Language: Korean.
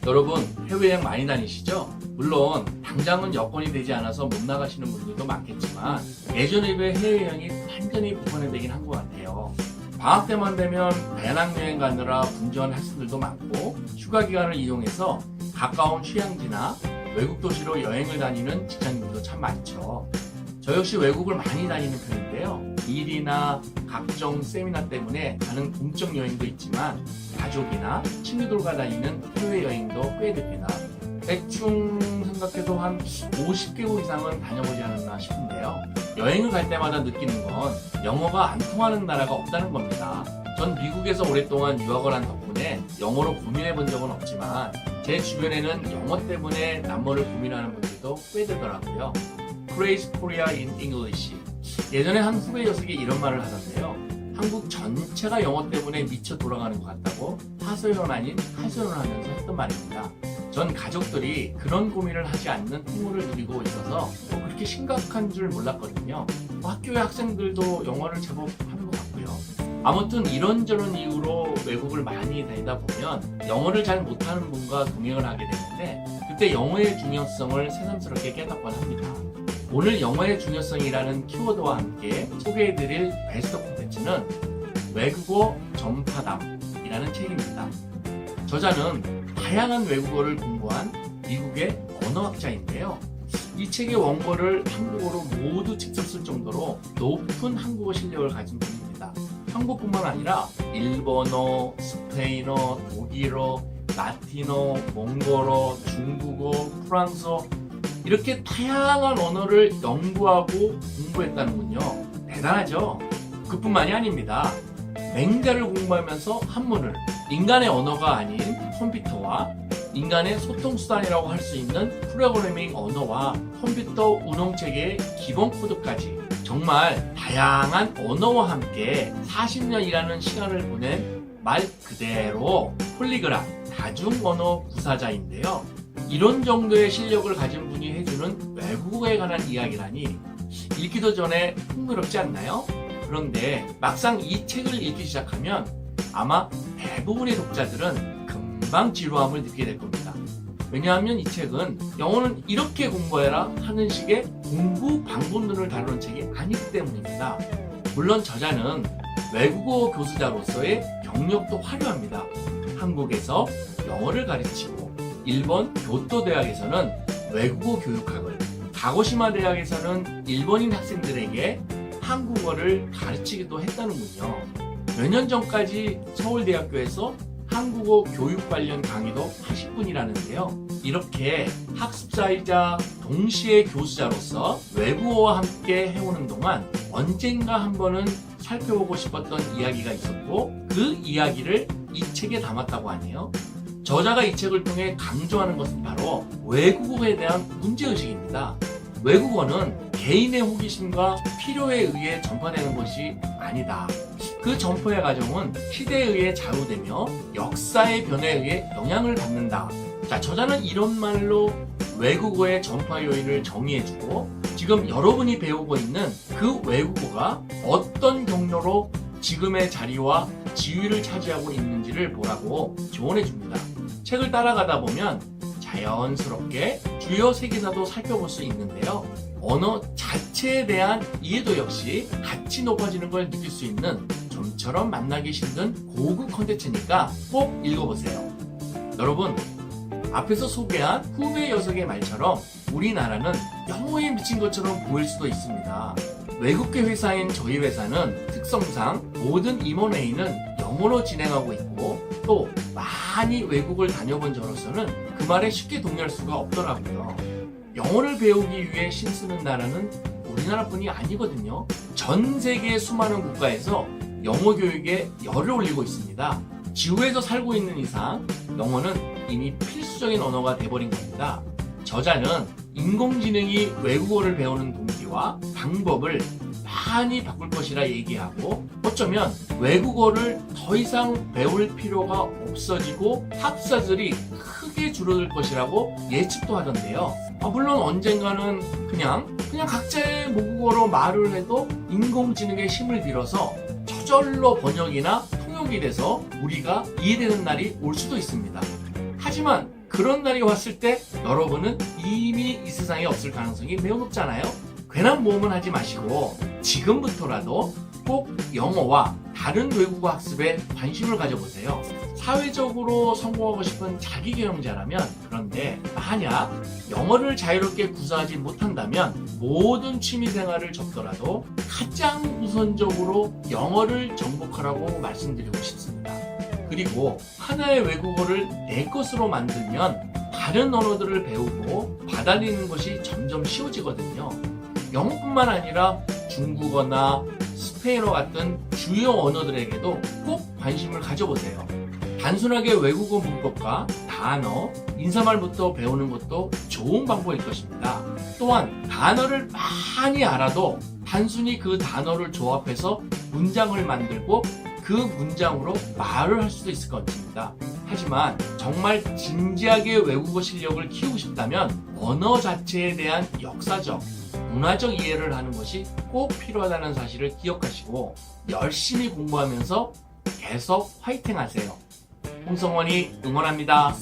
여러분 해외여행 많이 다니시죠? 물론 당장은 여건이 되지 않아서 못 나가시는 분들도 많겠지만 예전에 비해 해외여행이 완전히 보편화되긴 한 것 같아요. 방학 때만 되면 배낭여행 가느라 분주한 학생들도 많고 휴가 기간을 이용해서 가까운 휴양지나 외국 도시로 여행을 다니는 직장인들도 참 많죠. 저 역시 외국을 많이 다니는 편인데요. 일이나 각종 세미나 때문에 가는 공적 여행도 있지만 가족이나 친구들과 다니는 해외여행도 꽤 됩니다. 대충 생각해도 한 50개국 이상은 다녀보지 않았나 싶은데요. 여행을 갈 때마다 느끼는 건 영어가 안 통하는 나라가 없다는 겁니다. 전 미국에서 오랫동안 유학을 한 덕분에 영어로 고민해 본 적은 없지만 제 주변에는 영어 때문에 남모를 고민하는 분들도 꽤 되더라고요. Crazy Korea in English. 예전에 한 후배 녀석이 이런 말을 하던데요. 한국 전체가 영어 때문에 미쳐 돌아가는 것 같다고 하소연 아닌 하소연을 하면서 했던 말입니다. 전 가족들이 그런 고민을 하지 않는 행운을 누리고 있어서 그렇게 심각한 줄 몰랐거든요. 학교의 학생들도 영어를 제법 하는 것 같고요. 아무튼 이런저런 이유로 외국을 많이 다니다 보면 영어를 잘 못하는 분과 동행을 하게 되는데 그때 영어의 중요성을 새삼스럽게 깨닫곤 합니다. 오늘 영어의 중요성이라는 키워드와 함께 소개해드릴 베스트 콘텐츠는 외국어 전파담이라는 책입니다. 저자는 다양한 외국어를 공부한 미국의 언어학자인데요. 이 책의 원고를 한국어로 모두 직접 쓸 정도로 높은 한국어 실력을 가진 분입니다. 한국뿐만 아니라 일본어, 스페인어, 독일어, 라틴어, 몽골어, 중국어, 프랑스어 이렇게 다양한 언어를 연구하고 공부했다는군요. 대단하죠? 그뿐만이 아닙니다. 맹자를 공부하면서 한문을 인간의 언어가 아닌 컴퓨터와 인간의 소통수단이라고 할 수 있는 프로그래밍 언어와 컴퓨터 운영체계의 기본 코드까지 정말 다양한 언어와 함께 40년이라는 시간을 보낸 말 그대로 폴리그라 다중언어 구사자인데요. 이런 정도의 실력을 가진 분이 해주는 외국어에 관한 이야기라니 읽기도 전에 흥미롭지 않나요? 그런데 막상 이 책을 읽기 시작하면 아마 대부분의 독자들은 금방 지루함을 느끼게 될 겁니다. 왜냐하면 이 책은 영어는 이렇게 공부해라 하는 식의 공부 방법론을 다루는 책이 아니기 때문입니다. 물론 저자는 외국어 교수자로서의 경력도 화려합니다. 한국에서 영어를 가르치고 일본 교토 대학에서는 외국어 교육학을, 가고시마 대학에서는 일본인 학생들에게 한국어를 가르치기도 했다는군요. 몇 년 전까지 서울대학교에서 한국어 교육 관련 강의도 하실 분이라는데요. 이렇게 학습자이자 동시에 교수자로서 외국어와 함께 해오는 동안 언젠가 한 번은 살펴보고 싶었던 이야기가 있었고 그 이야기를 이 책에 담았다고 하네요. 저자가 이 책을 통해 강조하는 것은 바로 외국어에 대한 문제의식입니다. 외국어는 개인의 호기심과 필요에 의해 전파되는 것이 아니다. 그 전파의 과정은 시대에 의해 좌우되며 역사의 변화에 의해 영향을 받는다. 자, 저자는 이런 말로 외국어의 전파 요인을 정의해주고 지금 여러분이 배우고 있는 그 외국어가 어떤 경로로 지금의 자리와 지위를 차지하고 있는지를 보라고 조언해줍니다. 책을 따라가다 보면 자연스럽게 주요 세계사도 살펴볼 수 있는데요. 언어 자체에 대한 이해도 역시 같이 높아지는 걸 느낄 수 있는 좀처럼 만나기 힘든 고급 컨텐츠니까 꼭 읽어보세요. 여러분, 앞에서 소개한 후배 녀석의 말처럼 우리나라는 영어에 미친 것처럼 보일 수도 있습니다. 외국계 회사인 저희 회사는 특성상 모든 임원회의는 영어로 진행하고 있고 또 많이 외국을 다녀본 저로서는 그 말에 쉽게 동의할 수가 없더라고요. 영어를 배우기 위해 힘쓰는 나라는 우리나라뿐이 아니거든요. 전 세계 수많은 국가에서 영어 교육에 열을 올리고 있습니다. 지구에서 살고 있는 이상 영어는 이미 필수적인 언어가 돼버린 겁니다. 저자는 인공지능이 외국어를 배우는 동기와 방법을 많이 바꿀 것이라 얘기하고 어쩌면 외국어를 더 이상 배울 필요가 없어지고 학사들이 크게 줄어들 것이라고 예측도 하던데요. 물론 언젠가는 그냥 각자의 모국어로 말을 해도 인공지능의 힘을 빌어서 저절로 번역이나 통역이 돼서 우리가 이해되는 날이 올 수도 있습니다. 하지만 그런 날이 왔을 때 여러분은 이미 이 세상에 없을 가능성이 매우 높잖아요. 괜한 모험은 하지 마시고 지금부터라도 꼭 영어와 다른 외국어 학습에 관심을 가져보세요. 사회적으로 성공하고 싶은 자기계용자라면, 그런데 만약 영어를 자유롭게 구사하지 못한다면 모든 취미생활을 접더라도 가장 우선적으로 영어를 정복하라고 말씀드리고 싶습니다. 그리고 하나의 외국어를 내 것으로 만들면 다른 언어들을 배우고 받아들이는 것이 점점 쉬워지거든요. 영어뿐만 아니라 중국어나 스페인어 같은 주요 언어들에게도 꼭 관심을 가져보세요. 단순하게 외국어 문법과 단어, 인사말부터 배우는 것도 좋은 방법일 것입니다. 또한 단어를 많이 알아도 단순히 그 단어를 조합해서 문장을 만들고 그 문장으로 말을 할 수도 있을 것입니다. 하지만 정말 진지하게 외국어 실력을 키우고 싶다면 언어 자체에 대한 역사적, 문화적 이해를 하는 것이 꼭 필요하다는 사실을 기억하시고 열심히 공부하면서 계속 화이팅 하세요. 홍성원이 응원합니다.